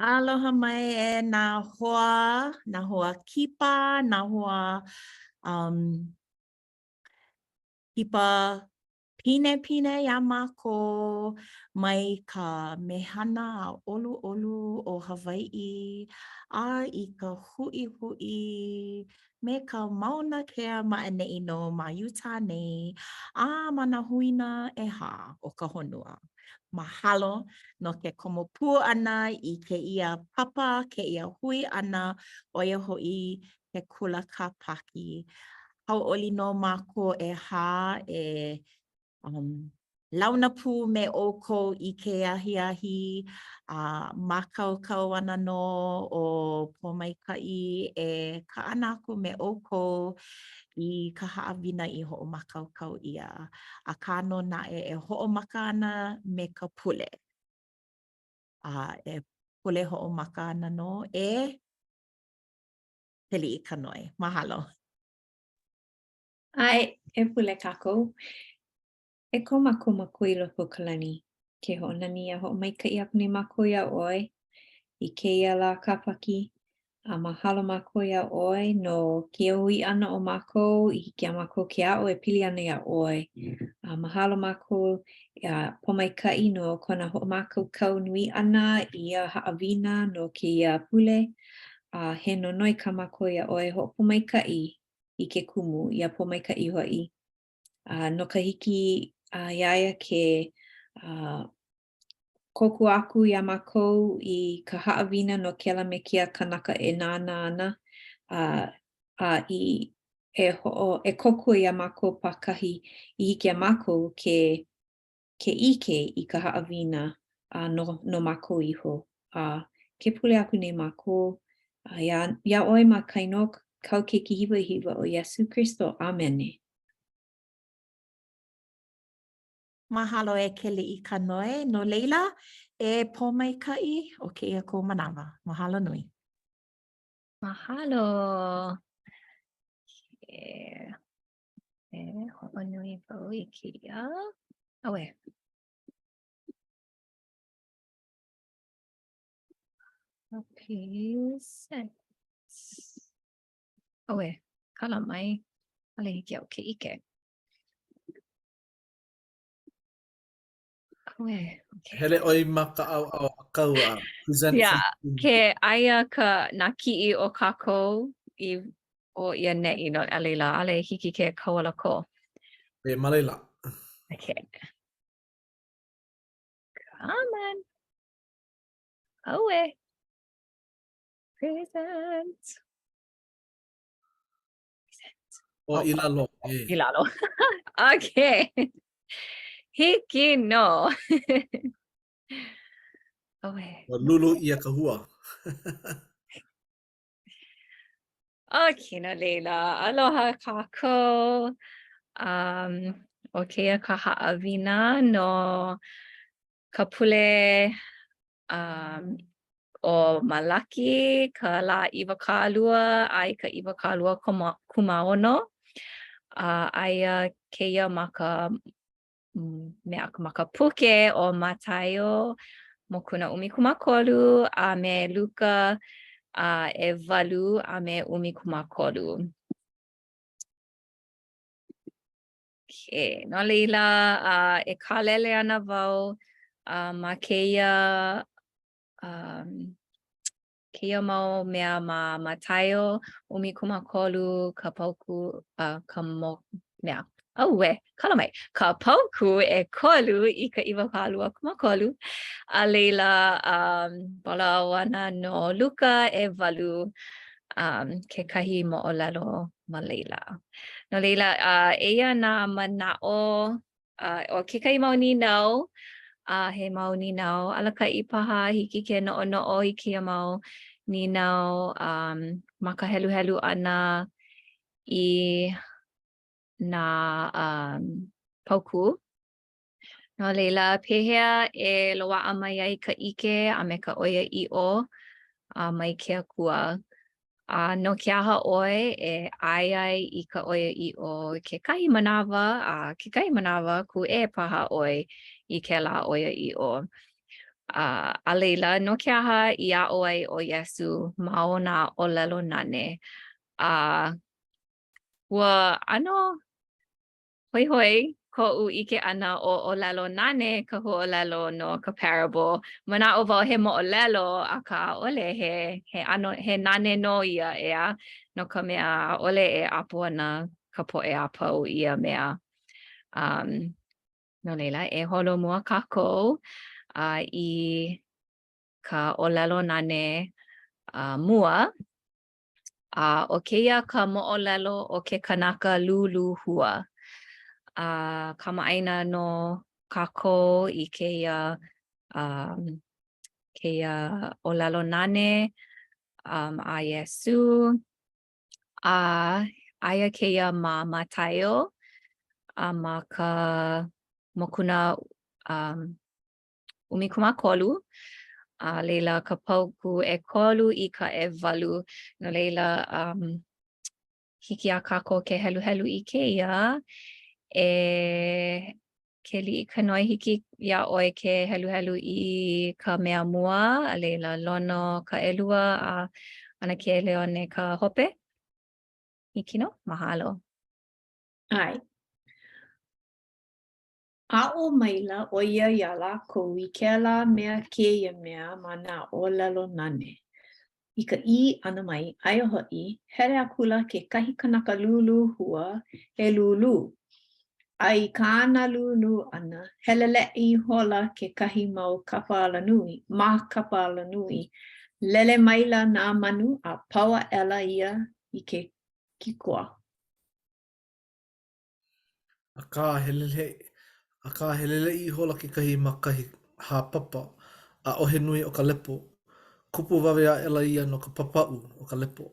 Aloha mai e nā hoa kipa, nā hoa kipa pine iā mākou mai ka mehana a ʻoluʻolu o Hawaiʻi a i ka huʻihuʻi me ka mauna kea maʻaneʻi no ma Utah nei a ma nā huina ʻehā o ka honua. Mahalo no ke komopū ʻana i kēia papa, kēia hui ʻana ʻo ia hoʻi ke kula kāpaki. Hauʻoli nō mākou ʻehā e launa pū me ʻoukou i ke ahiahi mākaukau ana nō o pōmaikaʻi e kaʻana aku me ʻoukou i ka haʻawina i hoʻomākaukau ʻia. Akā nō naʻe e hoʻomaka ana me ka pule. E pule hoʻomaka ana nō e pili i ka noi. Mahalo. Ai, e pule kākou. E ko mākou makui loko ka lani. Ke hoʻonani a hoʻomaikaʻi aku nei mākou iā ʻoe i kēia lā kāpaki. A mahalo mākou iā ʻoe no ke hui ʻana o mākou i hiki a mākou ke aʻo e pili ana iā ʻoe. A mahalo mākou pōmaikaʻi no kona hoʻomākaukau nui ʻana i ia haʻawina no kēia pule. He nonoi ka mākou iā ʻoe hoʻopōmaikaʻi i ke kumu ia pōmaikaʻi hoʻi. No ka hiki iaia ke koku aku iā mākou i ka haʻawina no kēla me kia kanaka e nānā ana e koku iā mākou pakahi i hiki a mākou ke ʻike i ka haʻawina no mākou iho. Ke pule aku nei mākou iā ʻoe ma kaino kau keiki hiwahiwa o Iesu Kristo. Amene. Mahalo e keli i ka noi. No leila, e pōmaikaʻi o kēia kou manawa. Mahalo nui. Mahalo. E hoʻonui wau i kēia. Aue. Okay, six. Aue, kala mai. Ale hiki au ke ike. Okay. Hele oi maka au akau a present. Yeah, ke aia ka nā kiʻi o kākou o ia neʻi no alela ale hiki ke kauala ko. E malela. Okay. Come on. Oe. Present. O ilalo. Ilalo. Okay. Hiki no. Oe. O lulu ia ka hua. Okay, no leila. Aloha kākou. O keia ka haʻawina no ka pule o Malaki, ka lā 'iwakālua ai ka 'iwakālua kumaono. Aia keia ma ka puke o Mataio, mokuna 'umikumakolu a me Luka e 8 a me 'umikumakolu. Okay, no leila e kālele ana wau ma keia mau mea ma Mataio 'umikumakolu ka pauku kala mai ka pauku e kolu i ka 2kumakolu a leila pala ana no Luka e 8 kekahi mo'olelo ma leila. No leila eia nā manaʻo o kekahi mau ninau he mau ninau alakaʻi paha hiki ke noʻonoʻo i kia mau ninau ma ka heluhelu ʻana i nā pauku. No leila pehea e loaʻa mai ai ka ʻike a me ka ʻoiaʻiʻo mai ke akua. No ke aha ʻoe e ʻai ai i ka ʻoiaʻiʻo kekahi manawa kekahi manawa kuʻe paha ʻoe i kēlā ʻoiaʻiʻo. A leila no ke aha I a oi o Yesu mao na olelo nane. Ua ano hoi hoi ko ike ana o olelo nane ka ho'olelo no ka parable. Mana o wau he mo'olelo a ka ole he nane no ia ea no ka mea ole e apo ana ka po'e a pau ia mea. No leila e holo mua kākou I ka olelo nane mua o keia ka mo'olelo o ke kanaka lulu hua. Kamaʻaina no kākou I keia olelo nane a Iesu aia keia ma Mataio ma ka mokuna 13 leila ka pauku 3 I ka 8 no leila hiki a kākou ke helu helu I keia ke liʻi ka noi hiki ia ʻoe ke helu helu I ka mea mua a leila lono ka 2 ana ke leone ka hope hiki no mahalo. Ai. A'o maila o ia ia lākou I kēlā mea kēia mea ma nā ōlelo nane. I ka I ana mai aia hoʻi, hele akula ke kahi kanaka lulu hua he lulu. Ai ka ana lulu ana, heleleʻi hola ke kahi mau kapa ala nui, ma kapa ala nui. Lele maila nā manu a paua ela ia I ke kikoa. A ka heleleʻi hola ke kahi makahi hāpapa a ʻohe nui o ka lepo. Kupu wawe a ela ia no ka papaʻu o ka lepo.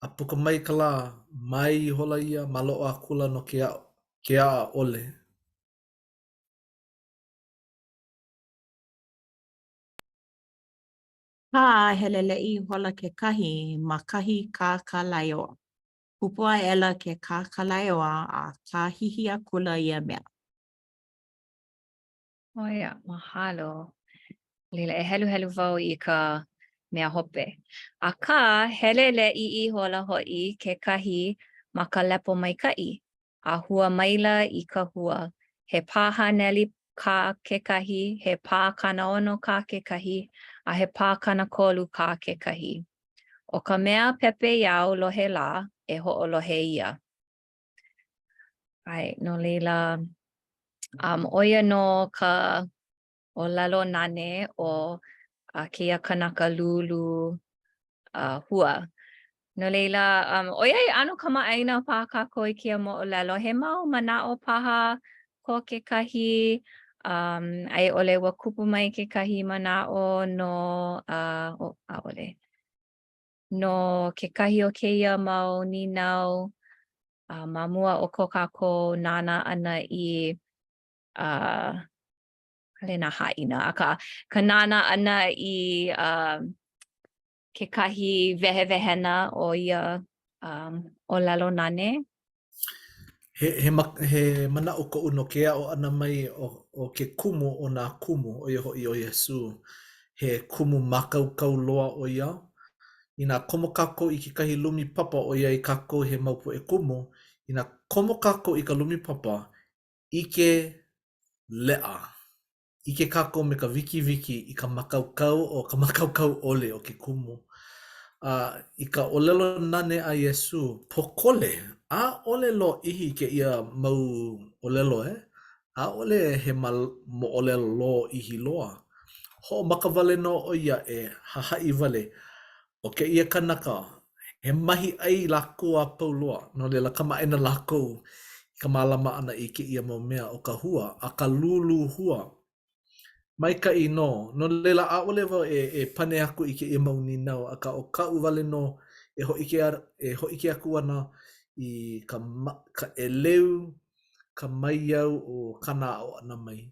A puka mai ka lā, mai hola ia ma loʻo a kula no ke a ole. Ka heleleʻi hola ke kahi ma kahi kākalaioa. Kupua ela ke kākalaioa a ka hihi a kula ia mea. Oia, mahalo. Leila e helu helu wau I ka mea hope. A ka heleleʻi I hola hoʻi ke kahi ma ka lepo maikaʻi. A hua maila I ka hua. He pā haneli ka ke kahi, he pā kana ono ka ke kahi, a he pā kana kolu ka ke kahi. O ka mea pepe iau lohe lā e hoʻolohe ia. Ai, no leila, oia no ka ʻōlelo nane o keia kanaka lulu hua. No leila, ʻoiai ʻano kamaʻaina paha kākou I keia moʻolelo. He mau manaʻo paha ko kekahi, ai ʻole ua kupu mai kekahi manaʻo no, ʻaʻole. No kekahi o keia mau ninau, ma mua o ko kākou nana ana I hale nā haʻina, aka ka nana ana I kekahi wehewehena o ia ʻōlelo nane. He manaʻo koʻu no ke aʻo ana mai o ke kumu o nā kumu o ia hoʻi o Iesu. He kumu mākaukau loa o ia. Inā komo kākou I kekahi lumi papa o ia I kākou he maupu e kumu, inā komo kākou I ka lumi papa, ike leʻa. Ike kākou me ka wiki I ka makaukau o ka makaukau ʻole o ke kumu. I ka ʻōlelo nane a Iesu, pokole, ʻaʻole lōʻihi kēia mau ʻōlelo e. ʻAʻole he moʻolelo lōʻihi loa. Hoʻomaka wale nō o ia e hahaʻi wale o kēia kanaka. He mahi ʻai lākou a pau loa. No leila kamaʻaina lākou I ka mālama ʻana I kēia mau mea o ka hua, a ka lulu hua. Maikaʻi nō, no leila ʻaʻole wau e pane aku I kēia mau ninau, akā o kaʻu wale nō e hoʻike aku ana I ka ʻeleu, ka maiau o kana aʻo ana mai.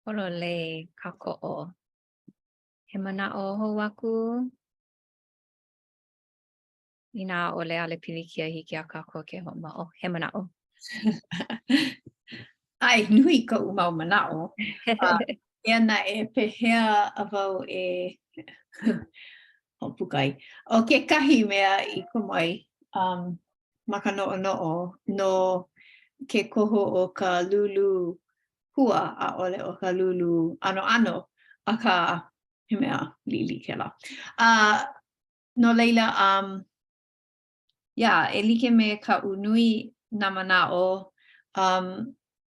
Hololei kākoʻo. He manaʻo hou aku. Inā ʻole ale pilikia hiki a kākou ke hoʻomaʻo. He manaʻo. ai nui ko mau manao. Ena pehea avau o pukai. O ke kahi mea I ko mai maka no'o no ke koho o ka lulu hua a ole o ka lulu ano a ka he mea lili ke la. No leila e like me ka unui na mana'o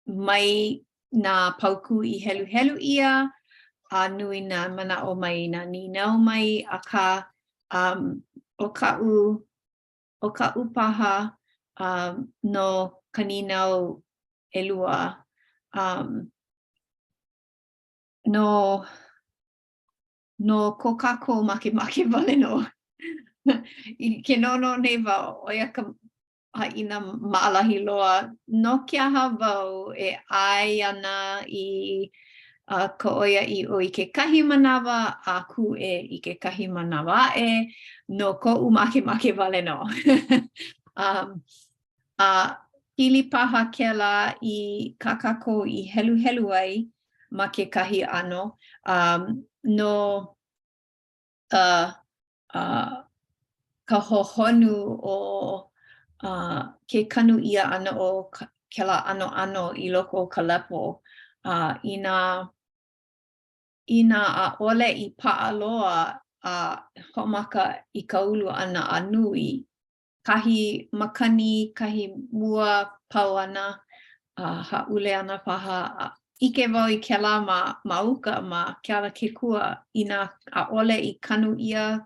mai na pauku I helu ia a nui na mana'o mai na ninau mai a ka o ka upaha no ka ninau elua no ko kako make wale no. I ke nono nei wau, oia ka haina maalahi loa, no kia wau ai ana I ka oia I ke kahi manawa a ku I ke kahi manawa no ko make wale no. Pili paha kela I ka kako I helu ai ma ke kahi ano no ka hohonu o ke kanu ia ana o kela ano I loko o ka lepo ina a ole I paaloa homaka I ka ulu ana a nui kahi makani kahi mua pau ana haule ana paha ike wau I kela ma uka ma ke ala ke kua ina a ole I kanu ia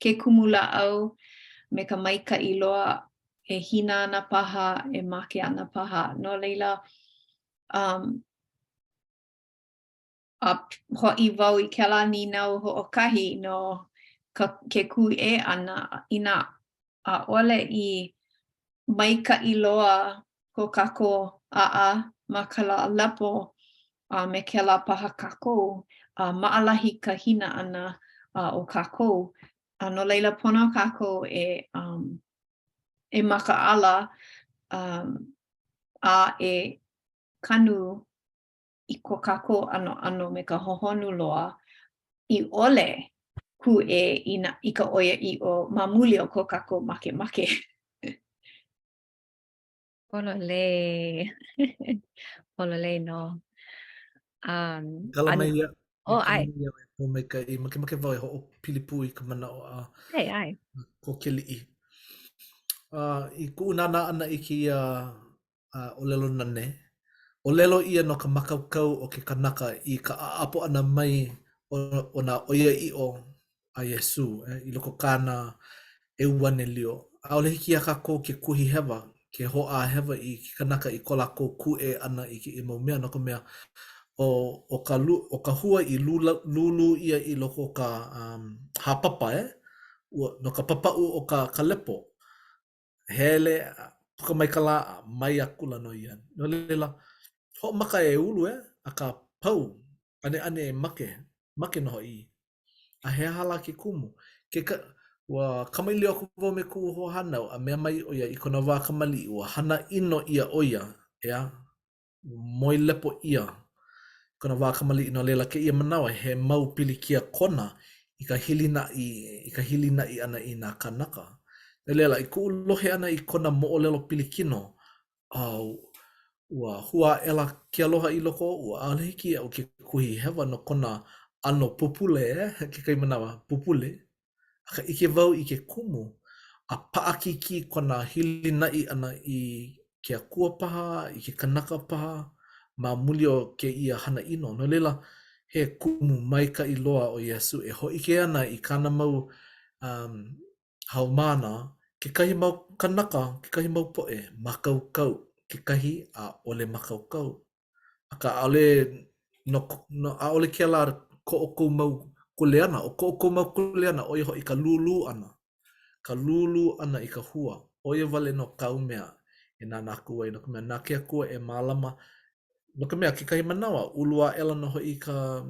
ke kumula au me ka maika I loa hina ana paha make ana paha no leila a ho'i wau I kela ninau ho'okahi no ke kui ana ina a ole I maika I loa ko kako ma kala lepo me kela paha kako maalahi ka hina ana o kako no leila pono kako maka ala kanu I ko kako ano me ka hohonu loa I ole ku I ka oia I o mamuli o ko kako make. Polole. Polole no. Kala mai ia. Ai. O mai ka I make wau ho pilipu I ka mana o Ai. ko ke li'i. I ku unana ana I ki o lelo nane. O lelo ia no ka makaukau o ke kanaka I ka aapo ana mai o na oia I o a Yesu. I loko kāna e uane lio. A ole hiki a kako ke kuhi hewa, ke hoa hewa I ki kanaka I ko lako ku ana I ki imau mea no ka mea o ka hua I lulu ia I loko ka hapapa no ka papau o ka lepo. Hele puka mai ka la mai a kula no ia. No lela ho maka e ulu a ka pau ane make no I. A he hala ke kumu. Wa kamaili aku wau me ku ho hanau a mea mai o ia I kona wā kamali ua hana ino ia oia moi lepo ia kona wā kamali ino lela ke ia manawa he mau pili kia kona I ka hilina I ana I nā kanaka. Lela I ku lohe ana I kona mo'olelo pili kino ua hua ela ke aloha I loko ua ale hiki au ke kuhi hewa no kona ano pupule ke kai manawa pupule. Aka ike wau I ke kumu a paaki ki kona hilina'i ana I ke akua paha, I ke kanaka paha, ma muli o ke ia hana ino. No lela he kumu maika I loa o Yesu e ho'ike ana I kana mau haumana, ke kahi mau kanaka, ke kahi mau po'e, makaukau, ke kahi a ole makaukau. Aka aole aole ke ala ko o kou mau kuleana, o ko o kou mau kuleana o iho I ka lulu ana. Ka lulu ana I ka hua. O ia wale no kau mea e nana aku ai. No ka mea nā ke akua e mālama. No ka mea ke kahi manawa, ulua ela no hoi ka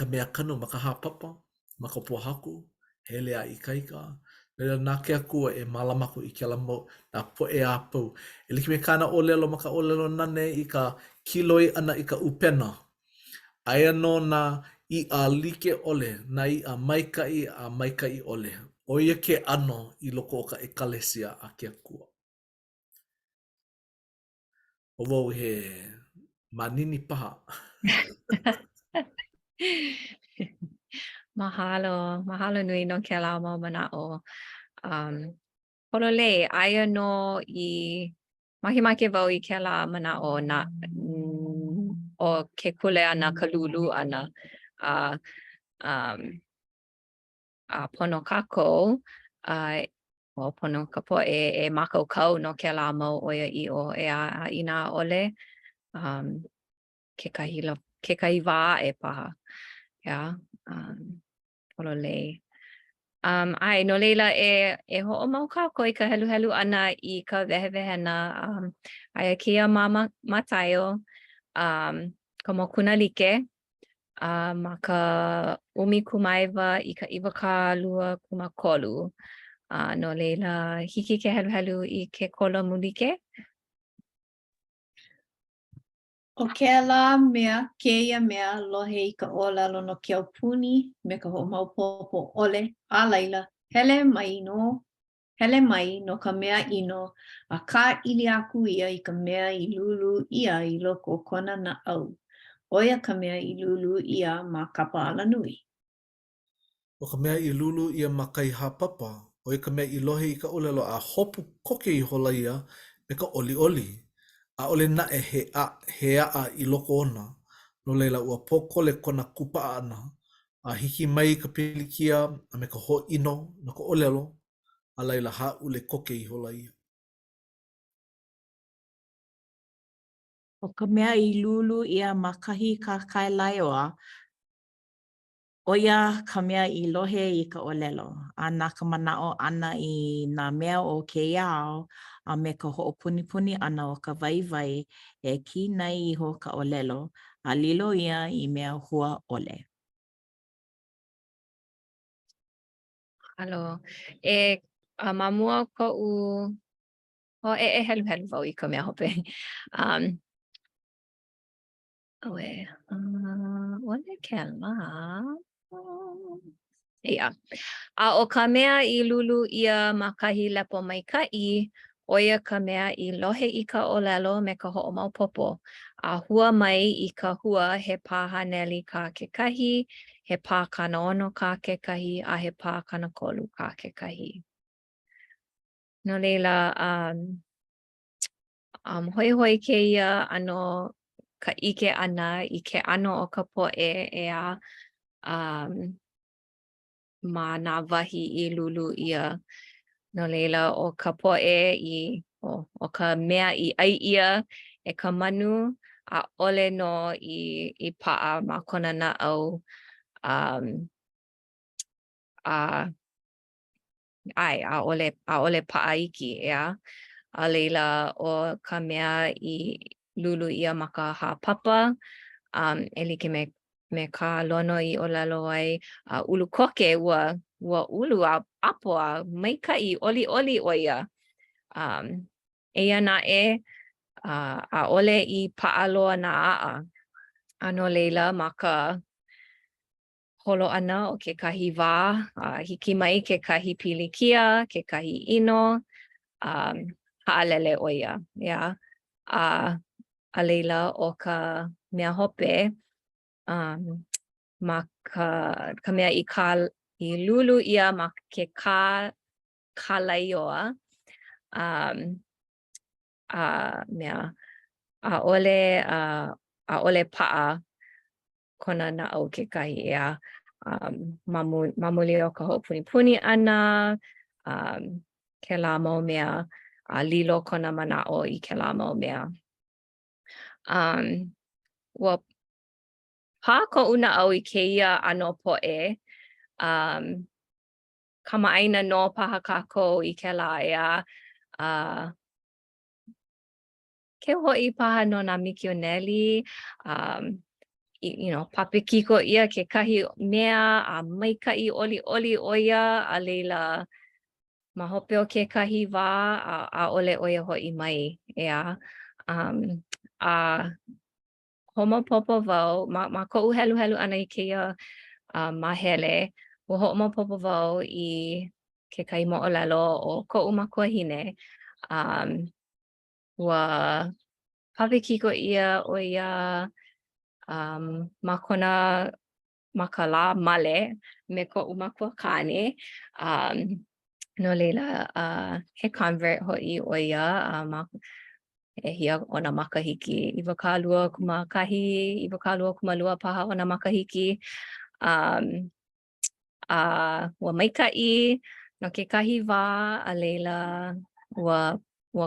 mea kanu ma ka hāpapa, ma ka pohaku, hele a I kaika. Leila nā ke akua e malamaku I ke lamo nā poe a pau. E like me kāna olelo ma ka olelo nane I ka kiloi ana I ka upena. Aia no nā I a like ole, nā I a maikai ole. Oia ke ano I loko o ka ekalesia a ke akua. O wau he manini paha. Mahalo nui no ke la mo mana'o. Polole, aia no I makemake wau I ke la mana'o na o ke kule ana ka lulu ana. A pono kako, o pono ka po e mako kau no ke la mo oia I o e a ina ole. Ke kahi wā e paha. Yeah. Polole. Ai, no leila e ho'o mau kako I ka helu ana I ka wehewehena. Aia kia Mataio, ka mokuna like, ma ka umi kumaiwa I ka iwaka 2.5. No leila hiki ke helu I ke kola mulike. O ke la mea, keia mea lohe I ka olelo no ke aupuni me ka ho'omaupopo ole a laila hele mai no ka mea ino a ka ili aku ia I ka mea I lulu ia I loko kona na au. Oia ka mea I lulu ia ma kapa ala nui. O ka mea I lulu ia makai hapapa. O ka mea I lohe I ka olelo a hopu koke I hola ia me ka oli. A ole na e he a I loko ona. No leila ua pokole kona kupa ana. A hiki mai ka pilikia a me ka ho ino no ka olelo. A leila ha ule koke I hola ia. O ka mea I lulu ia ma kahi ka kailaiwa, oia ka mea I lohe I ka olelo. A nā ka mana'o ana I nā mea o ke iao, a me ka ho'opunipuni ana o ka waiwai e kinai iho ka olelo, a lilo ia I mea hua ole. Halo. Mamua ko'u helu wau I ka mea hope. Ole ke la. Ia. A o ka mea I lulu ia ma kahi lepo maika'i, oia ka mea I lohe I ka olelo me ka ho'omaupopo. A hua mai I ka hua he pā haneli ka kekahi, he pā kanaono ka kekahi, a he pā kanakolu ka kekahi. No leila, hoi keia ano ka ike ana I ke ano o ka po'e e a ma nā wahi I lulu ia. No leila o ka po'e o ka mea I ai ia e ka manu a ole no I pa'a ma kona na au a ole pa'a iki ea. A leila o ka mea I lulu ia ma ka hāpapa e like me ka lono I olelo ai ulu koke ua ulu a apo a maika'i oli oia. Eia na'e a ole I pa'aloa na a'a. Ano leila ma ka holo ana o ke kahi wā, hiki mai ke kahi pilikia, ke kahi ino, ha'alele oia. Yeah. A leila o ka mea hope, ma ka mea I lulu ia ma ke kalaioa, mea a ole pa'a kona na au ke kahi ea mamuli o ka ho'opunipuni ana, ke la mau mea a lilo kona mana'o I ke la mau mea. Ua pā ko'u na au I keia ano po'e, kama'aina no paha kākou I ke la ea, ke ho'i paha no nā mikioneli, papikiko ia ke kahi mea a maika'i oli oia a leila ma hope o kekahi wā a ole oia ho'i mai ea. A homopopo wau, ma ko'u helu ana i keia mahele, ua ho'omaopopo wau i kekahi mo'olelo o ko'u makuahine. Ua pawekiko ia o ia ma kona ma ka lā male me ko'u makuakane. No leila he convert ho'i o ia e hia o na makahiki. 1.2 1.2 paha o na makahiki. Ua maika'i no kekahi wā a leila ua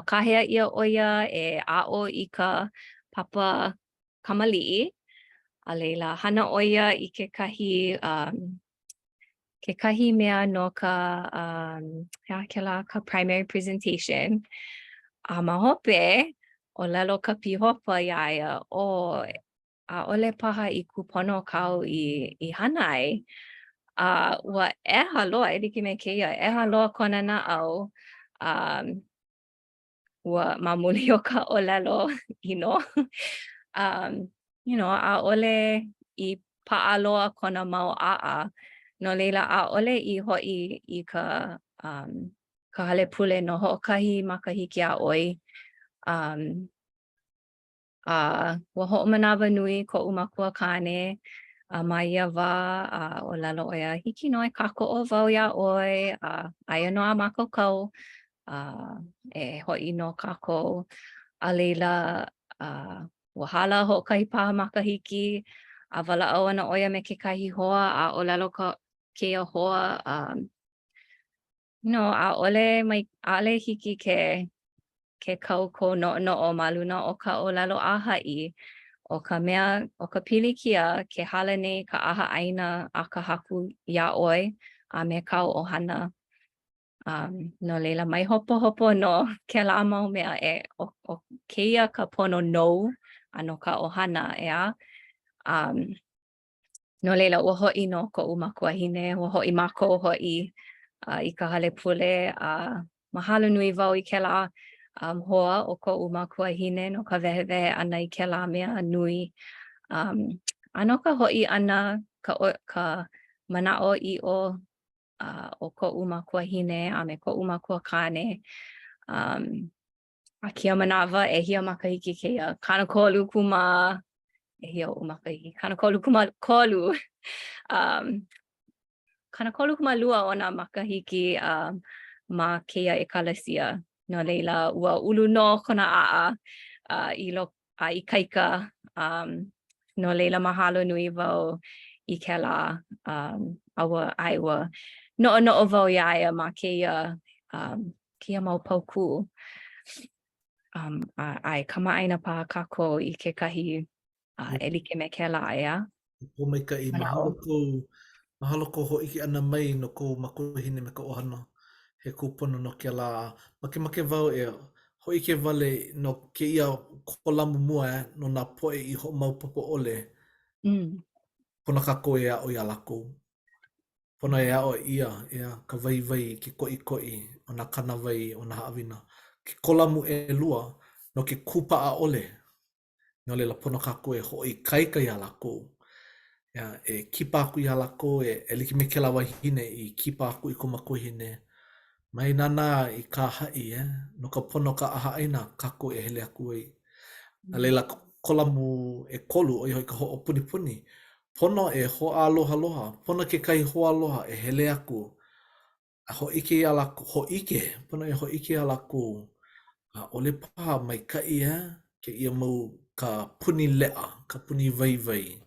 kahea ia o ia e a'o i ka papa kamali'i. A leila hana o ia i kekahi mea no ka ka primary presentation. A ma hope o lelo ka pihopa iaia o a ole paha i kupono kau i hanai. Ua loa, e like me keia, loa kona na au. Ua mamuli o ka olelo ino. A ole i pa'aloa kona mau a'a. No leila a ole i ho'i i ka hale pule no ho'okahi makahiki a oi. Ua ho'omanawa nui ko'u makuakane. Ma ia wā o lalo o ia hiki no e kako'o wau ia oi. Aia no a makaukau. E ho'i no kākou a leila ua hala ho'okahi paha makahiki a wala'au ana ʻoia me kekahi hoa a o lalo keia hoa ʻaʻole hiki ke kau ko noʻonoʻo ma luna o ka o lalo a haʻi o ka mea o ka pilikia ke hala nei ka ʻaha ʻaina a ka haku iā ʻoe a me kau ʻohana. No leila mai hopo no kēlā mau mea o keia ka pono nou a no ka ʻohana ea. No leila ua hoʻi no koʻu makuahine, ua hoʻi mākou hoʻi i ka hale pule. Mahalo nui wau i kēlā hoa o koʻu makuahine no ka wehewehe ʻana i kēlā mea nui. A no ka hoʻi ʻana ka manaʻo iʻo o koʻu makuahine a me koʻu makuakane. A kia manawa e hia makahiki keia kanakolu kuma e hia o makahiki kanakolu kuma kolu. Kanakolu kuma lua o na makahiki ma keia e kalasia. No leila ua ulu no kona a'a i kaika. No leila mahalo nui wau i kēlā ua noʻonoʻo wau iaia ma keia mau pauku. Kamaʻaina paha kākou i kekahi e like me kēlā ea. O maikaʻi, mahalo kou hoʻiki ana mai no kou makuahine me ka ʻohana. He kūpono no kēlā. Makemake wau e hoʻi ke wale no keia kolamu mua no nā poʻe i hoʻomaopopo ʻole. Pono kākou e aʻo iā lākou. Pono e aʻo ia ka waiwai ke koʻikoʻi o nā kanawai o nā haʻawina. Ke kolamu lua no ke kupaʻa ʻole. No leila pono kākou e hoʻoikaika iā lākou. E kipa aku iā lākou e like me kēlā wahine i kipa aku i ko makuahine. Mai nana i ka haʻi no ka pono ka ʻaha ʻaina kākou e hele aku ai. A leila kolamu e kolu o i ka hoʻopunipuni. Pono e hoʻālohaloha. Pono kekahi hoʻāloha e hele aku. A hoʻike iā lākou, pono e hoʻike iā lākou. A ole paha maikaʻi ke ia mau ka puni leʻa, ka puni waiwai.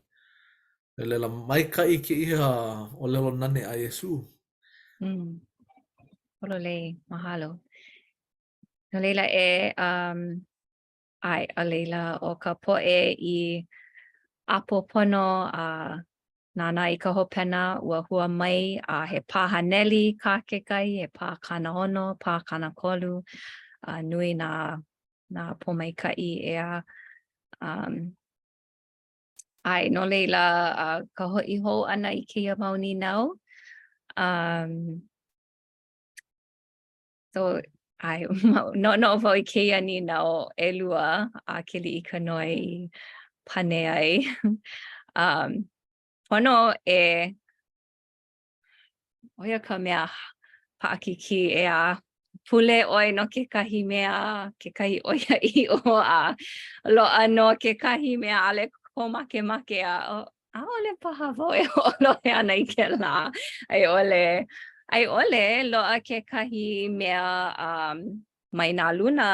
E leila maikaʻi ke ia o lelo nane a Iesu. Hololei, mahalo. No leila a leila o ka poʻe i apo pono nana i ka hopena ua hua mai he pā haneli kākekai, he pā kanahono, pā kanakolu, nui nā pōmaikaʻi ea. No leila ka hoʻi hou ʻana i keia mau ninau. So ai no vo I keia ni na o elua a kili I ka noi pane ai. Pono e oia ka mea paakiki e a pule oi no ke kahi mea ke kahi oia I o a loa no ke kahi mea ale ko make a ole paha vo e olohe ana I ke la ai ole loa ke kahi mea mai nā luna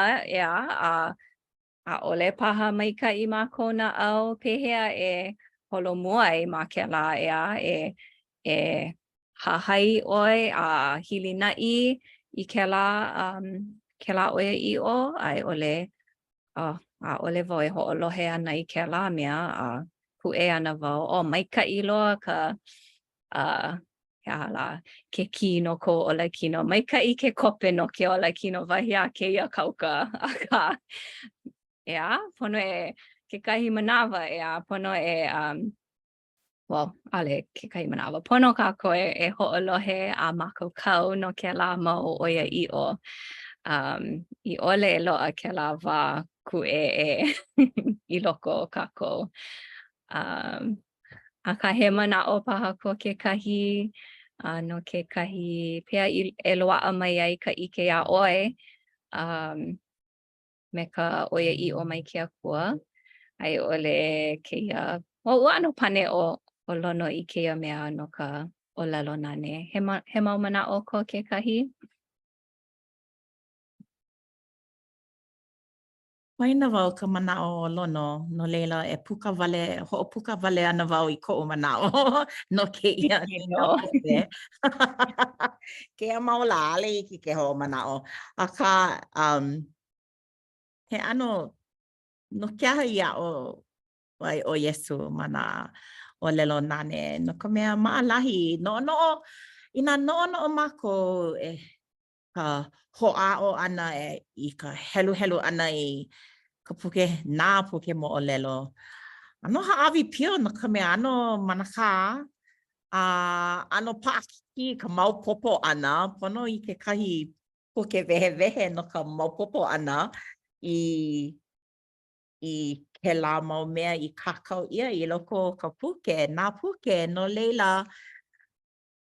a ole paha mai ka I ma kona au pehea e holomua ai ma ke la e hahai oi a hili nai I ke la oia I o ai ole a ole vo e ho'olohe ana I ke la mea a ku'e ana wau o maika'i loa ka ke ala ke kino ko ola kino maika'i ke kope no ke ola kino wahi a keia kauka aka ea pono e ke kahi manawa ea pono e well ale ke kahi manawa pono kako e ho'olohe a makaukau no ke la mau oia i'o I ole e loa ke la wa ku'e e I loko o kako a ka he mana'o paha ko ke kahi no ke kahi pea e loa'a mai ai ka ike a oi me ka oia i'o mai ke akua ai ole keia ua ano pane o lono I keia mea no ka olelo nane he mau mana'o ko ke kahi Waina wau ka mana'o o lono, no leila e ho'opuka wale ana wau I ko'u mana'o no keia nina hope. Keia mau la ale I ke ho'o mana'o. Aka he ano no keaha ia o Iesu mana o lelo nane. No ka mea maalahi no'ono'o ina no'ono'o mako ka ho'a'o ana I ka helu ana I ka nā puke mo o lelo. Ano ha'awi pio no ka mea ano manaka ano pa'akiki ka maupopo ana pono I ke kahi puke wehe no ka maupopo ana I ke la mau mea I kakau ia I loko ka puke. Nā puke no leila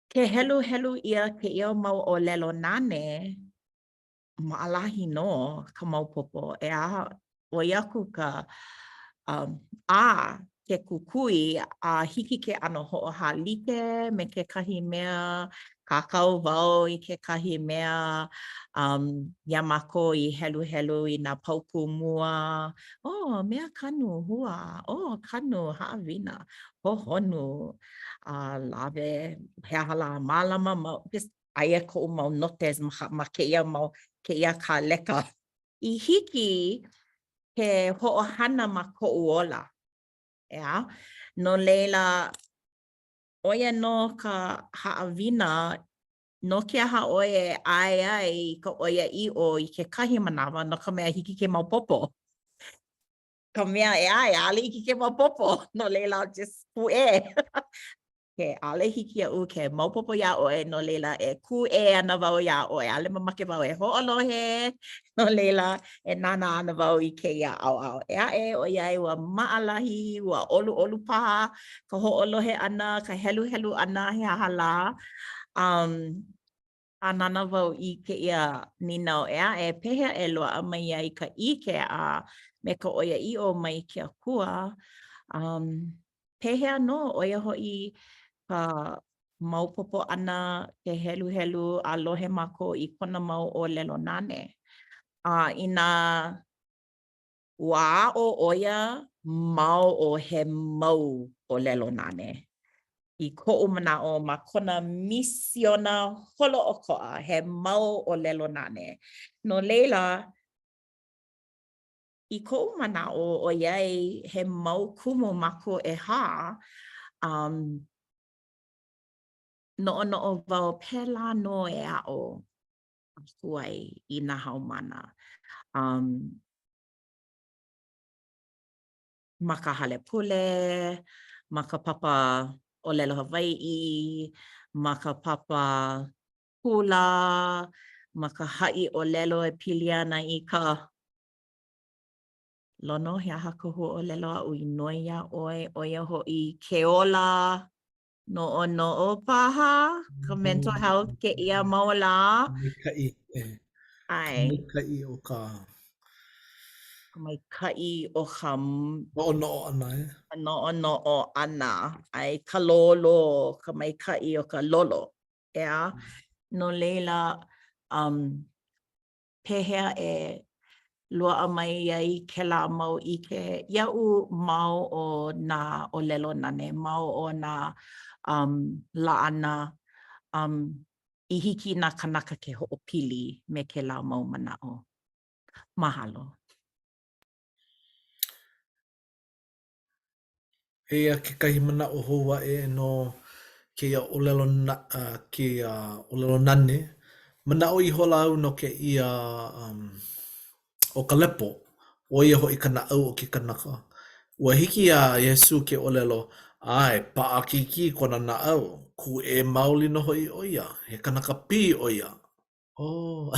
ke helu ia ke ia mau o lelo nane maalahi no ka maupopo e aha oi aku ka ke kukui a hiki ke ano ho'ohālike me ke kahi mea kakau wau I ke kahi mea ia mako I helu I nā paupumua mea kanu hua kanu haʻawina hohonu lawe he aha la mālama aia ko'u mau notes ma keia ka leka I hiki ke ho'ohana ma ko'u ola. Ea, no leila oia no ka haʻawina no ke aha oia ai ka oia i'o I ke kahi manawa no ka mea hiki ke maupopo. Ka mea ale hiki ke maupopo no leila just pu'e. Ke ale hiki a'u ke maupopo ia ʻoe no leila e ku'e ana wau ia ʻoe. Ale mamake wau e ho'olohe no leila e nana ana wau I keia ʻaoʻao. E a'e ʻoiai ua maʻalahi, ua ʻoluʻolu paha ka ho'olohe ʻana, ka helu ʻana he aha la. A nana wau I keia ninau e a'e pehea e loaʻa mai ai ka ʻike a me ka ʻoia i'o mai ke akua. Pehea no ʻoia hoʻi ka maupopo ʻana ke helu a lohe mākou I kona mau ʻōlelo nane. Inā ua aʻo ʻoia mau o he mau ʻōlelo nane. I ko'u manaʻo ma kona misiona holoʻokoʻa he mau ʻōlelo nane. No leila, I ko'u manaʻo ʻoiai he mau kumu mākou e hā, noʻonoʻo wau pēlā nō e aʻo huai I nā haumana. Ma ka hale pule, ma ka papa ʻōlelo Hawaiʻi, ma ka papa pula, ma ka ha'i o lelo e pili ana I ka lono he aha ka hua o lelo a ui noia o ia ho'i ke ola no o paha ka mental health ke ia maula Maika'i, ai maika'i o ka ka mai ka'i o ka no'o ana no ana ai ka lolo ka mai ka'i o ka lolo ea no leila pehea e loa'a mai ai kēlā mau ike ia'u mau o nā o lelo nane mau o nā la'ana I hiki nā kanaka ke ho'opili me kēlā mau mana'o. Mahalo. Eia kekahi mana'o hou a'e no kēia olelo kēia olelo nane. Mana'o I hola au no ke ia o ka lepo. O ia ho'i ka na'au o ke kanaka. Ua hiki a Iesu ke olelo, ai, pa'akiki kona na'au. Ku e maoli no ho'i o ia. He kanaka pi o ia. Oh,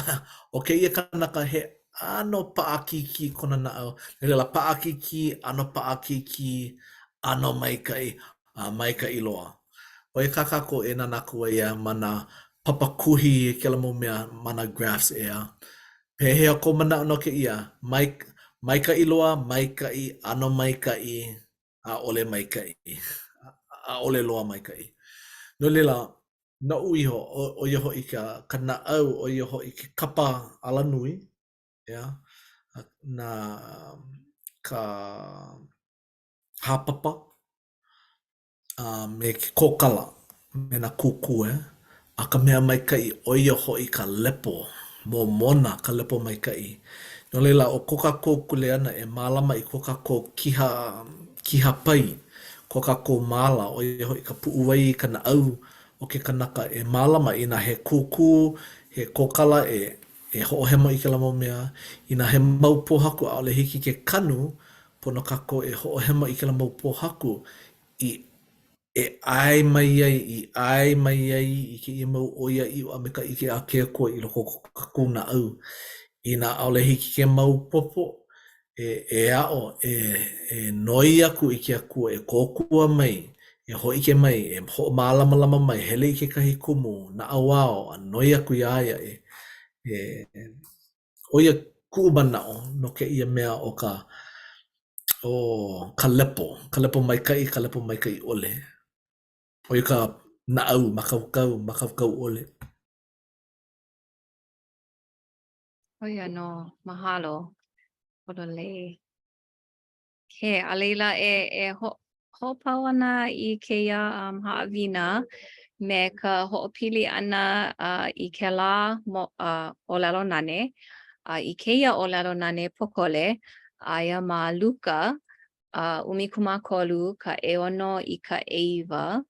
o ke ia kanaka he ano pa'akiki kona na'au. Lela pa'akiki, ano maikai, maikai loa. O e kakako e nanaku ia mana papakuhi ke la mo mea mana graphs ea. Pehea ko mana'o no ke ia, maikai loa, maikai, ano maikai, a ole maikai. A ole loa maikai. No lela, na uiho o ia ho'i ka na'au o ia ho'i ke kapa ala nui, yeah? Na ka hapapa, me ke kōkala, me na kūkue, a ka mea maikai o ia ho'i ka lepo, mo mona ka lepo maikai. No leila, o ko kākou kuleana e mālama I ko kākou kiha pai, ko kākou māla o ia ho'i ka pu'uai ka na'au o ke kanaka e mālama I nā he kūkū, he kōkala e ho'ohema I ke la mau mea, I nā he mau pōhaku a ole hiki ke kanu, pono kākou e ho'ohema I ke la mau pōhaku, e ai mai ai I ke I mau oia I o Amerika I ke a kea kua I loko kākou na'au. I nā aole hiki ke mau popo, e a'o, e noi aku I ke akua, e kōkua mai, e ho'ike mai, e ho'omālama lama mai, hele I ke kahi kumu, na awao, a noi aku I aia oia ku'u mana'o no ke ia mea o ka lepo maikai ole. Oia ka na'au, makaukau ole. Oia no, mahalo. Pololei. He, a leila ho'opau ana I keia ha'awina me ka ho'opili ana I ke la o lalo nane. I keia o lalo nane pokole, aia ma Luka, umikumakolu ka 6 I ka 6.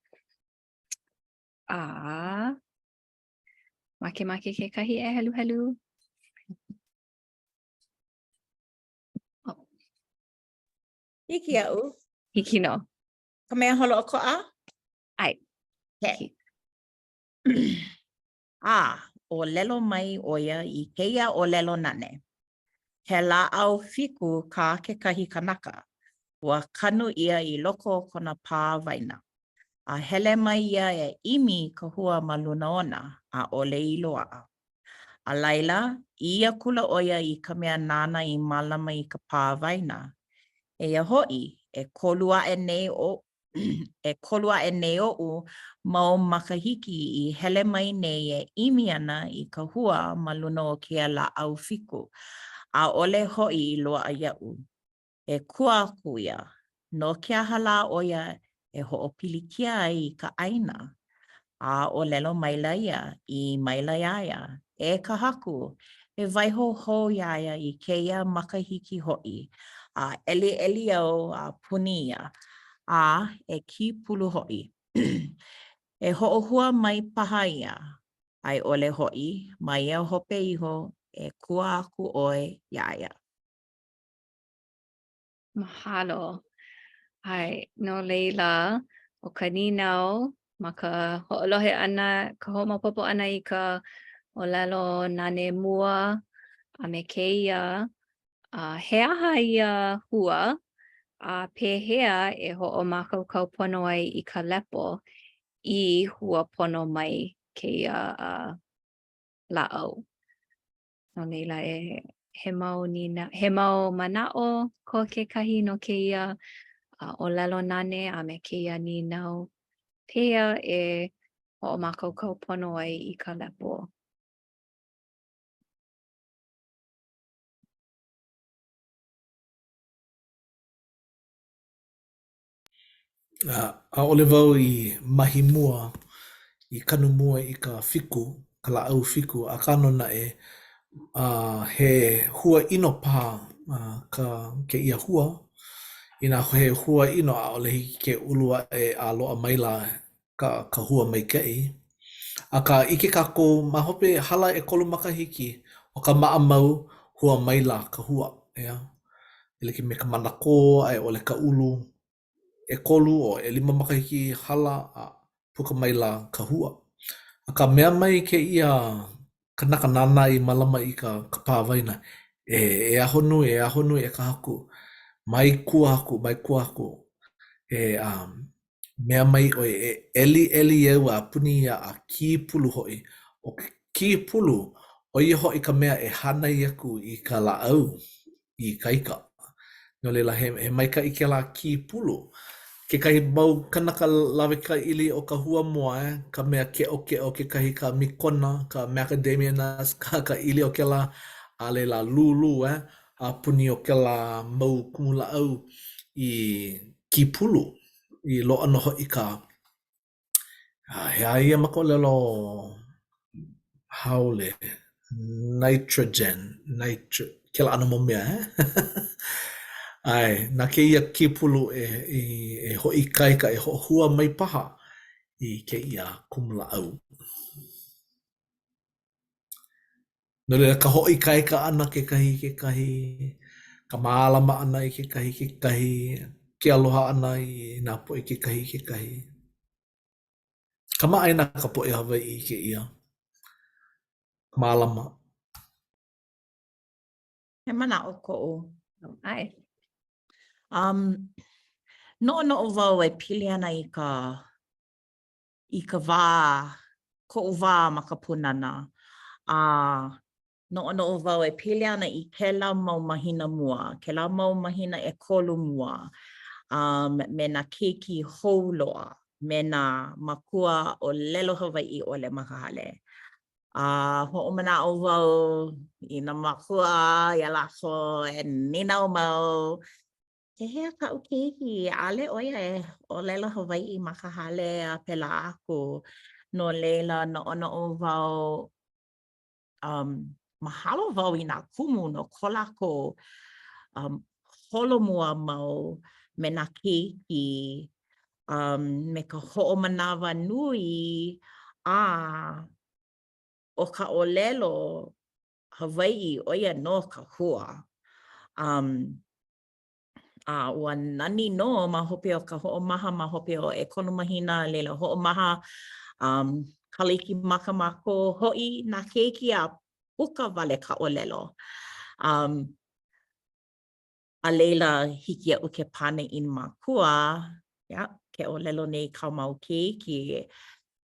Make ke kahi e helu. Hiki a'u. Hiki no. Ka mea holo o ko'a? Ai. He. O lelo mai oia I keia o lelo nane. He la au fiku ka ke kahi kanaka. Ua kanu ia I loko o kona pā waina. A hele mai ia e imi ka hua ma luna ona a ole I loa'a. A laila, ia kula oia I ka mea nana I malama I ka pā waina. Eia ho'i, e kolua e nei o'u mau makahiki I hele mai nei e imi ana I ka hua ma luna o kia la au fiku. A ole ho'i I loa'a ia'u. E kua aku ia. No kia hala oia e ho'opilikia ai I ka ʻaina. A o lelo maila ia I maila iaia. E ka haku, e waiho hou iaia I keia makahiki ho'i. A eli au a puni ia. A e ki pulu ho'i. E ho'ohua mai paha ia. Ai ole ho'i, mai ia hope iho, e kua aku ʻoe iaia. Mahalo. Hai, no leila, o ka ninau, ma ka ho'olohe ana, ka ho'omaopopo ana I ka 'Olelo nane mua a me keia he aha ia hua a pehea e ho'omākaukau pono ai I ka lepo I hua pono mai keia la'au. No leila he mau mana'o ko kekahi no keia 'olelo nane a me keia ninau pehea e ho'omākaukau pono ai I ka lepo. ʻAʻole wau I mahi mua, I kanu mua I ka fiku, ka lāʻau fiku, a kano naʻe he hua ʻino paha kēia hua. Inā he hua ʻino ʻaʻole hiki ke ulu aʻe a loaʻa maila ka hua maikaʻi. Akā ʻike kākou ma hope hala ʻekolu makahiki o ka maʻamau hua maila ka hua, ea. E like me ka manakō a i ʻole ka ulu ʻekolu o ʻelima makahiki hala a puka maila ka hua. Akā mea mai kēia kanaka nānā I malama I ka pāwaina e aho nui e ka haku. Mai kua haku. Mea mai ʻoe e eli eu a puni ia a kīpulu hoʻi. O kīpulu, ʻo ia hoʻi ka mea e hānai aku I ka lāʻau I ka ika. No leila he maikaʻi kēlā kīpulu. Kekahi mau kanaka lawekaʻili o ka hua moa ka mea keʻokeʻo kekahi ka mikona, ka macadamia nuts, ka ʻili o kēlā a leila lulu a puni o kēlā mau kumu lāʻau I kīpulu. I loaʻa no hoʻi ka he a ia makolelo haole nitrogen kēlā ʻano mau mea Ai, nā kēia kīpulu e hoʻi kaika e hoʻohua mai paha I kēia kumu lāʻau. No leila ka hoʻi kaika ʻana kekahi, ka mālama ʻana I kekahi, ke aloha ʻana I nā poʻe kekahi. Kamaʻaina ka poʻe Hawaiʻi I kēia. Mālama. He manaʻo koʻu. Ai. Noʻonoʻo wau e pili ana I ka wā, koʻu wā ma ka punana. Noʻonoʻo wau e pili ana I kēlā mau mahina mua, kēlā mau mahina ʻekolu mua. Me nā keiki hou loa, me nā makua ʻōlelo Hawaiʻi ʻole ma ka hale. Hoʻomanaʻo wau I nā makua ia lako e ninau mau. He hea kaʻu keiki, ʻaʻole ʻo ia e ʻōlelo Hawaiʻi ma ka hale a pēlā aku. No leila noʻonoʻo wau mahalo wau I nā kumu no ko lākou holomua mau me nā keiki me ka hoʻomanawa nui o ka ʻōlelo Hawaiʻi ʻo ia no ka hua. Ua nani no ma hope o ka hoʻomaha ma hope o ʻekolu mahina leila hoʻomaha kalikimaka mākou hoʻi nā keiki a puka wale ka ʻōlelo. A leila hiki aʻu ke pane I mākua, ke ʻōlelo nei ka mau keiki.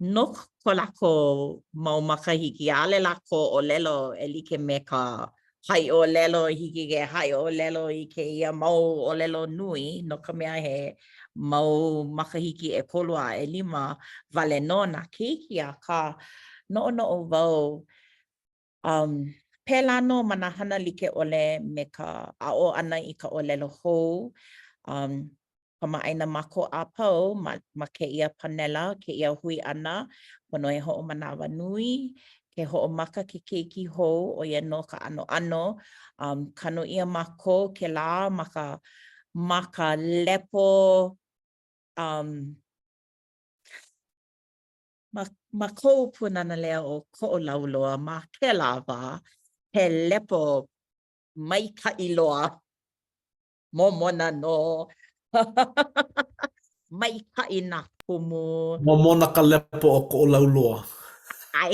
No ko lākou mau makahiki, ʻaʻole lākou ʻōlelo e like me ka hai ʻōlelo hiki ke hai ʻōlelo I kēia mau ʻōlelo nui no ka mea he mau makahiki ʻekolu a ʻelima wale no nā keiki akā noʻonoʻo wau pēlā nō ma nā hana like ʻole me ka ʻaʻo ʻana I ka ʻōlelo hou. Kamaʻaina mākou a pau ma kēia panela, kēia hui ʻana, pono e hoʻomanawa nui, ke hoʻomaka ke keiki hou o ia no ka ʻanoʻano. Kano ʻia mākou kēlā ma ka lepo ma kou punana lea o koʻo lauloa ma kēlā wā he lepo maikaʻi loa. Momona no. Maikaʻi nā kumu. Momona ka lepo o koʻo lauloa. Ai,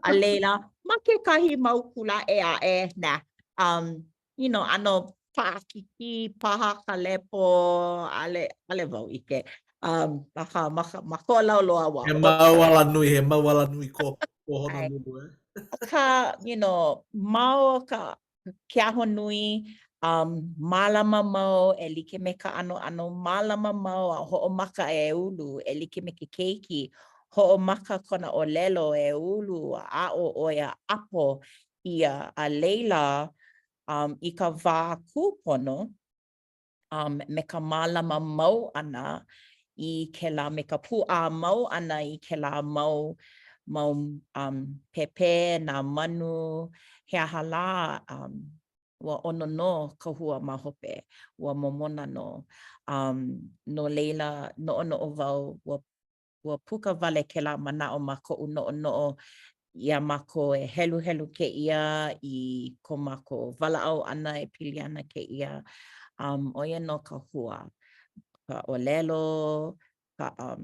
a leila, ma kekahi mau kula na you know ano pakiki paha kalepo ale wau ike makola loa wa He mawala nui ko Honolulu. ka you know mau ka kiaho nui malama mau e like me ka ano malama mau a ho'omaka e ulu e like me ke keiki ho'omaka kona o lelo e ulu a o oia apo ia a leila I ka wā kūpono me ka malama mau ana I ke la me ka pua mau ana I ke la mau pepe na manu he aha la ua ono no ka hua ma hope ua momona no no leila no ono o wau ua puka wale ke la mana o ma ko no no ia mako e helu ke ia I ko mako wala au ana e pili ana ke ia oia no ka hua ka olelo ka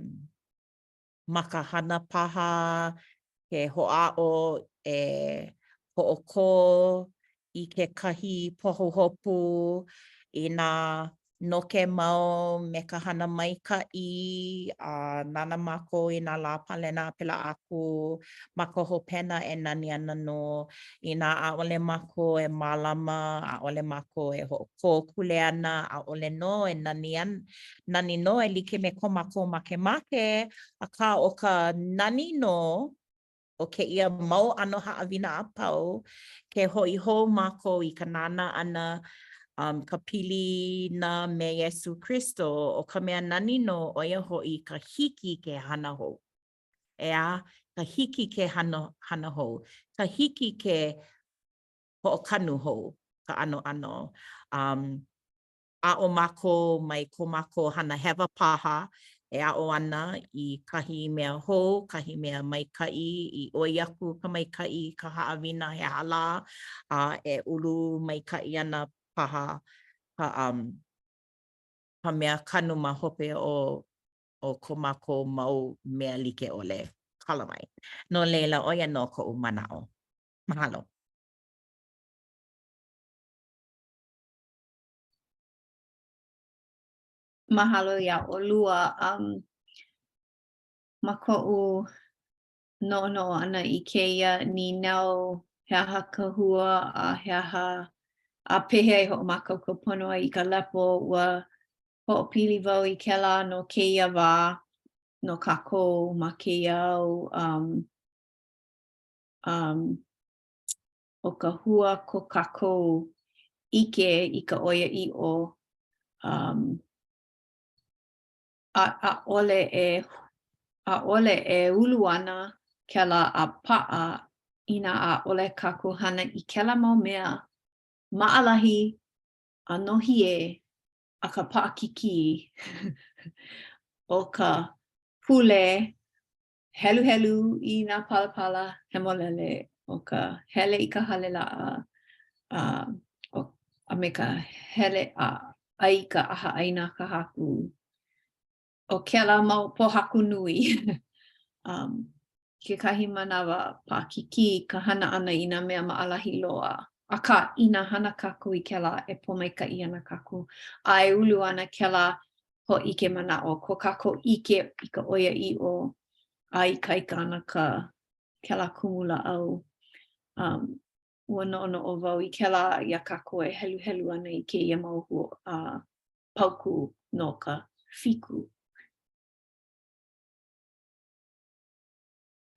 makahana paha ke ho'a'o e ho'oko I ke kahi pohohopu I nā noke mau me ka hana maika'i a nana mako I nā lā palena pela aku ma ka hopena e nani ana no I nā a'ole mako e mālama a'ole mako e ho'okōkule ana a'ole no e nani no e like me ko mako make aka o ka nani no o ke ia mau ano ha'awina a pau ke hoi ho mako I ka nana ana ka pili na me Yesu Christo o ka mea nani no o ia hoi ka hiki ke hana ho. Ea, ka hiki ke hana ho. Ka hiki ke ho'okanu ho, ka ano. A o mako mai ko mako hana hewa paha e a o ana I kahi mea ho, kahi mea maika'i I oiaku ka maika'i ka ha'awina he hala e ulu maika'i ana paha ka mea kanu ma hope o ko mako mau mea like ole. Kala mai. No leila oia no ko mana'o. Mahalo. Mahalo ia ʻolua ma koʻu no ana I keia ninau he aha kahua a he aha a pehe ai hoʻomākau ka pono ai I ka lepo ua hoʻopili wau I kēlā no keia wā no kākou ma keia au o ka hua ko kākou ike I ka ʻoiaʻiʻo ʻaʻole e ulu ana kēlā a paʻa Ina ʻaʻole kākou hana I kēlā mau mea maʻalahi a nohie a ka paʻakiki o ka pule helu I nā palapala hemolele o ka hele I ka halelaʻa a me ka hele ai ka aha ʻaina ka haku o kēlā mau pohaku nui kekahi manawa paʻakiki ka hana ʻana I nā mea maʻalahi loa akā I nā hana kākou I kēlā e pōmaikaʻi ana kākou a e ulu ana kēlā hoʻike manaʻo ko kākou ike I ka ʻoiaʻiʻo a I kaika ana kēlā kumu laʻau ua noʻonoʻo wau I kēlā ia kākou e helu ana I kēia mau pauku no ka fiku.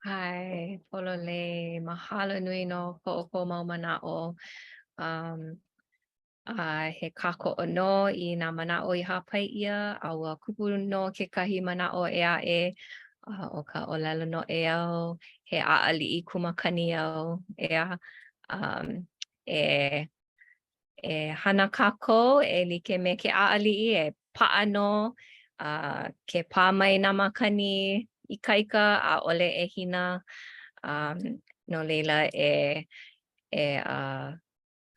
Hai, polole, mahalo nui no ko'oko mau mana'o. He kāko'o no I nā mana'o I hāpai ia, a ua kupu no kekahi mana'o e a'e o ka olelo no e au, he a'ali'i kumakani au ea. E hana kākou e like me ke a'ali'i e pa'a no, ke pā mai nā makani I kaika a ole e hina no leila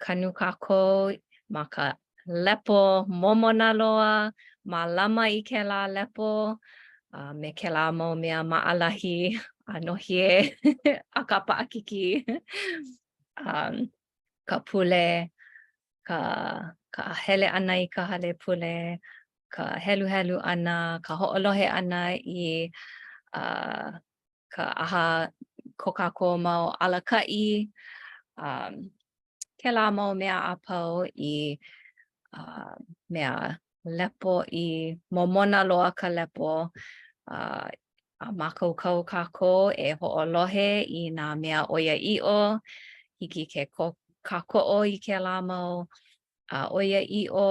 kanu kākou ma ka lepo momona loa ma lama I kēlā lepo me kēlā mau mea maʻalahi nohi e a ka paʻakiki. Ka pule, ka hele ʻana i ka hale pule, ka helu ʻana, ka hoʻolohe ʻana i ka ʻaha ko kākou mau alakaʻi, kēlā mau mea a pau i mea lepo i momona loa ka lepo a mākaukau kākou e hoʻolohe i nā mea ʻoiaʻiʻo, hiki ke kākoʻo i kēlā mau ʻoiaʻiʻo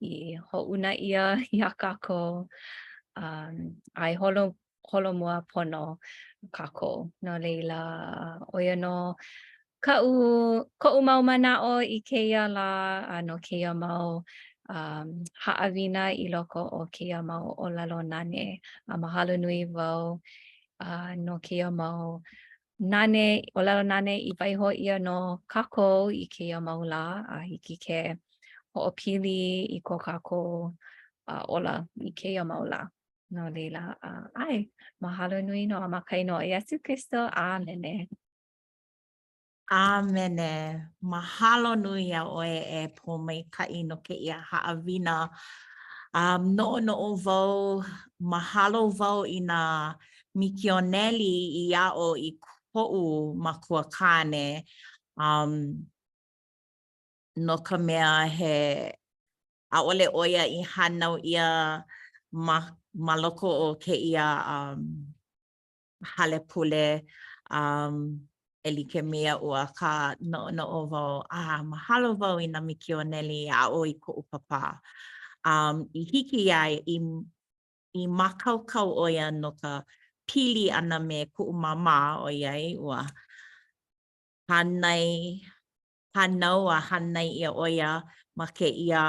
i hoʻuna ʻia iā kākou. Ai holomua pono kākou. No leila, ʻoia no koʻu mau manaʻo i kēia lā no kēia mau haʻawina i loko o kēia mau ʻōlelo nane. Mahalo nui wau no kēia mau nane, ʻōlelo nane i waiho ʻia no kākou i kēia mau lā a hiki ke hoʻopili i ko kākou ola i kēia mau lā. No leila, mahalo nui no makai no Iesu Kristo. Amene. Amene. Mahalo nui a oe e po maikaʻi no keia haʻawina. Noʻonoʻo wau, mahalo wau i nā mikioneli i aʻo i koʻu makuakāne. No ka mea he ʻaʻole ʻoia i hānau ʻia ma loko o keia hale pule. E like mea ua ka noʻonoʻo wau. Mahalo wau i nā mikioneli aʻo i koʻu papā. I hiki ia i mākaukau ʻoia no ka pili ʻana me kuʻu māmā ʻoiai ua hānau a hānai ʻia ʻoia ma kēia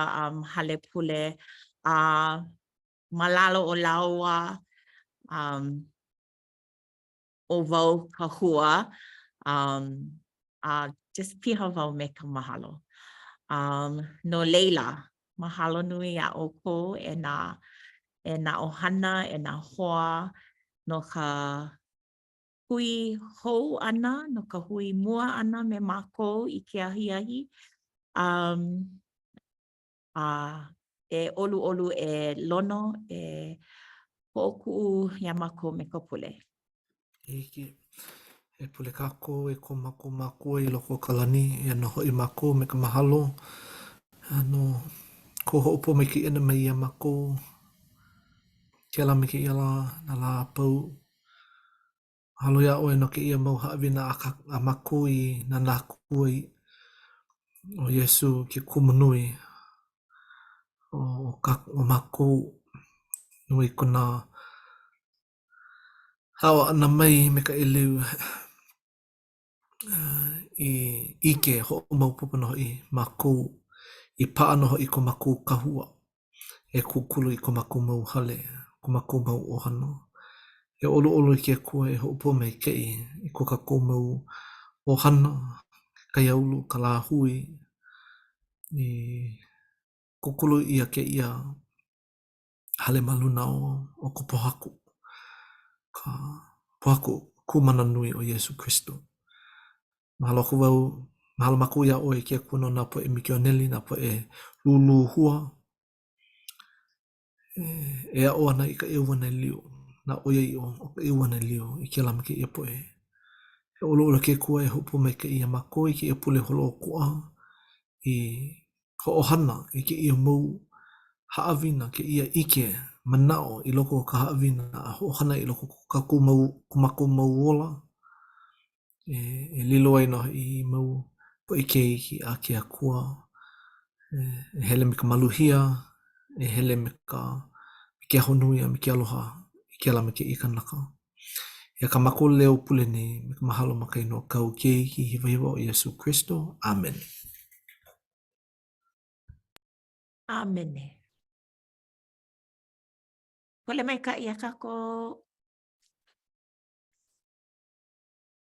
hale pule ma lalo o laua o wau ka hua. Just piha wau me ka mahalo. No leila, mahalo nui a ʻoukou e nā ʻohana, e nā hoa no ka hui hou ʻana, no ka hui mua ʻana me mākou i ke ahiahi. E ʻoluʻolu e lono e hoʻokuʻu iā mākou me ka pule. Hiki. E pule kākou e ko mākou mākua i loko ka lani e noho i mākou me ka mahalo. Ko hoʻopo mai ki ina mai ia mākou. Kēlā me ki ia la, na la pau. Halo ia oe no ke ia mau haʻawina a mākou i nā nākua i o Iesu ke kumunui. O mākou nui kona hawa ana mai me ka iliu i ike hoʻo mau pupanoho i mākou i paʻanoho i ko mākou kahua e kukulu i ko mākou mau hale, ko mākou mau ʻohana. E ʻoluʻolu i ke kua e hoʻopo mai keʻi i ko kākou mau ʻohana, ka iaulu, ka lāhui, i kukulu ia ke ia hale maluna o ko pohaku. Ka pohaku kumana nui o Iesu Kristo. Mahalo aku wau, mahalo maku ia oe kia kuno nā po e mikioneli, nā po e lulu hua. E a o ana i ka iwana liu, nā oia i o ka iwana liu i ke lama ke ia po e. E olo olo ke kua e hopo mai ke ia mako i ke ia pule holo o kua. I ho ohana i ke ia mau haawina ke ia ike manao i loko ka haawina a ho ohana i loko ka kumako mau ola. E lilo ai no i mau po i kei ki a ke a kua. E hele me ka maluhia, e hele me ke ahonuia, me ke aloha, i ke ala me ke i kanaka. E ka mako leo pule ni, me ka mahalo makai no kau kei ki hiwa hiwa o Iesu Kristo. Amen. Amene. Pole mai ka ia kako